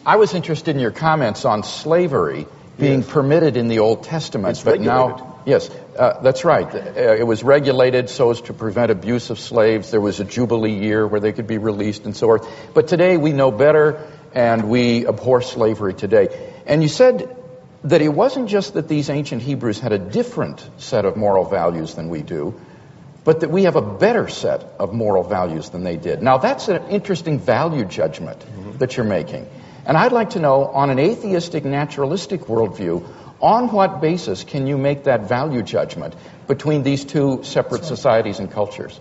I was interested in your comments on slavery being permitted in the Old Testament, but now, yes, that's right. It was regulated so as to prevent abuse of slaves. There was a Jubilee year where they could be released and so forth. But today we know better, and we abhor slavery today. And you said that it wasn't just that these ancient Hebrews had a different set of moral values than we do, but that we have a better set of moral values than they did. Now, that's an interesting value judgment that you're making. And I'd like to know, on an atheistic, naturalistic worldview, on what basis can you make that value judgment between these two separate societies and cultures?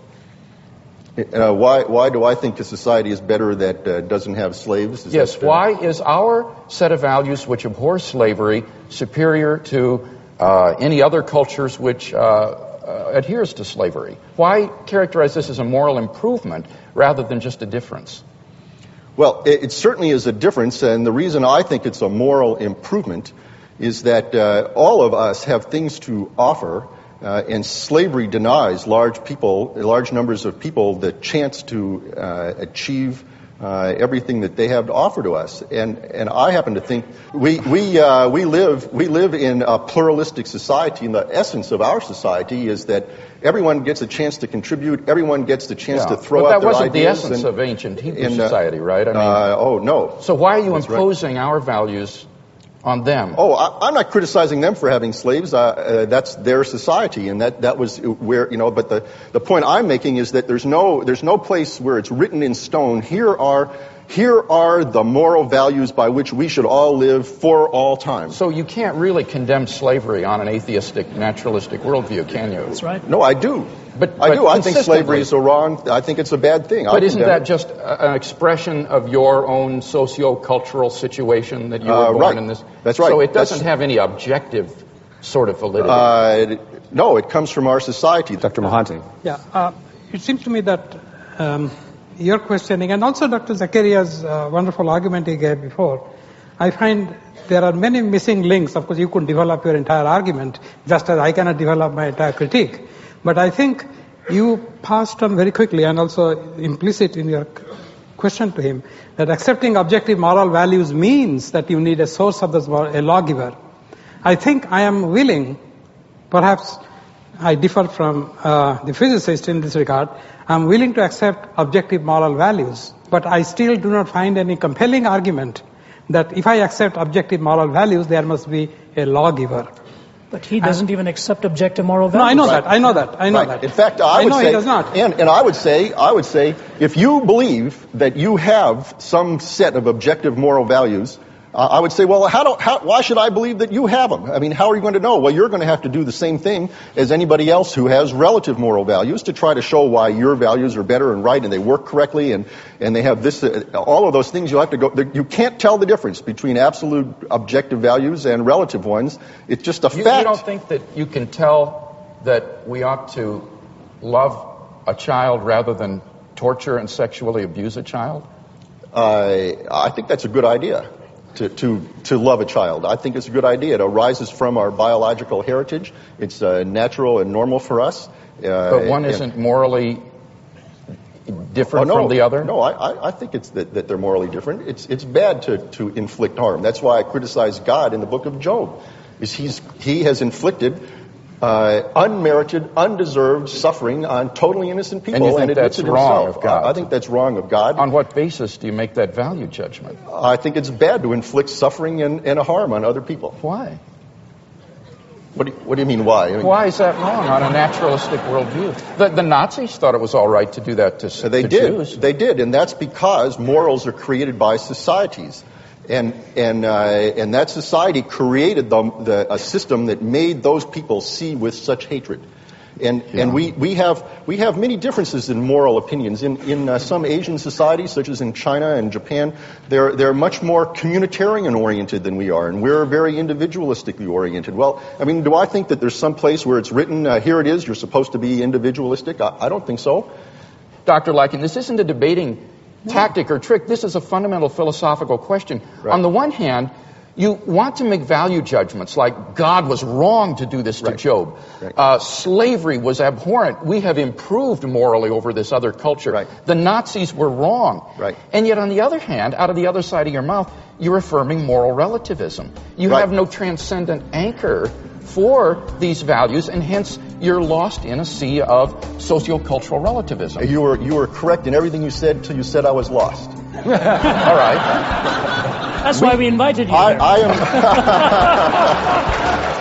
Why do I think a society is better that doesn't have slaves? Yes, why is our set of values which abhor slavery superior to any other cultures which adheres to slavery? Why characterize this as a moral improvement rather than just a difference? Well, it certainly is a difference, and the reason I think it's a moral improvement is that all of us have things to offer, and slavery denies large numbers of people the chance to achieve everything that they have to offer to us. And I happen to think we live in a pluralistic society, and the essence of our society is that everyone gets a chance to contribute, everyone gets the chance to throw out their ideas. But that wasn't the essence of ancient Hebrew society, right? I mean, oh, no. So why are you imposing our values on them? Oh, I'm not criticizing them for having slaves. That's their society, and that was where, but the point I'm making is that there's no place where it's written in stone, here are the moral values by which we should all live for all time. So you can't really condemn slavery on an atheistic, naturalistic worldview, can you? That's right. No, I do. But I do. I think slavery is wrong. I think it's a bad thing. But isn't that just an expression of your own socio-cultural situation that you were born in this? That's right. So it doesn't have any objective sort of validity. No, it comes from our society. Dr. Mohanty. Yeah, it seems to me that your questioning, and also Dr. Zacharias' wonderful argument he gave before, I find there are many missing links. Of course, you could develop your entire argument, just as I cannot develop my entire critique. But I think you passed on very quickly, and also implicit in your question to him, that accepting objective moral values means that you need a source of this, a lawgiver. I think I am willing, perhaps I differ from the physicist in this regard, I'm willing to accept objective moral values, but I still do not find any compelling argument that if I accept objective moral values, there must be a lawgiver. But he doesn't even accept objective moral values. No, I know that. In fact, I would say, he does not. And I would say, if you believe that you have some set of objective moral values, I would say, well, why should I believe that you have them? I mean, how are you going to know? Well, you're going to have to do the same thing as anybody else who has relative moral values to try to show why your values are better and right and they work correctly and they have this, all of those things you have to go, you can't tell the difference between absolute objective values and relative ones. It's just a fact. You don't think that you can tell that we ought to love a child rather than torture and sexually abuse a child? I think that's a good idea. To love a child. I think it's a good idea. It arises from our biological heritage. It's natural and normal for us. But one isn't morally different from the other? No, I think it's that they're morally different. It's bad to inflict harm. That's why I criticize God in the book of Job. He has inflicted unmerited, undeserved suffering on totally innocent people. And you think that's wrong of God? I think that's wrong of God. On what basis do you make that value judgment? I think it's bad to inflict suffering and a harm on other people. Why? What do you mean, why? Why is that wrong on a naturalistic worldview? The Nazis thought it was all right to do that to Jews. They did, and that's because morals are created by societies. And that society created a system that made those people see with such hatred. And we have many differences in moral opinions. In some Asian societies, such as in China and Japan, they're much more communitarian oriented than we are, and we're very individualistically oriented. Well, I mean, do I think that there's some place where it's written, here it is, you're supposed to be individualistic? I don't think so. Dr. Lycan, this isn't a debating tactic or trick. This is a fundamental philosophical question. Right. On the one hand, You want to make value judgments like God was wrong to do this to Job. Right. Slavery was abhorrent. We have improved morally over this other culture. Right. The Nazis were wrong. Right. And yet on the other hand, out of the other side of your mouth, you're affirming moral relativism. You have no transcendent anchor for these values, and hence you're lost in a sea of sociocultural relativism. You were correct in everything you said until you said I was lost. All right. That's why we invited you. I am.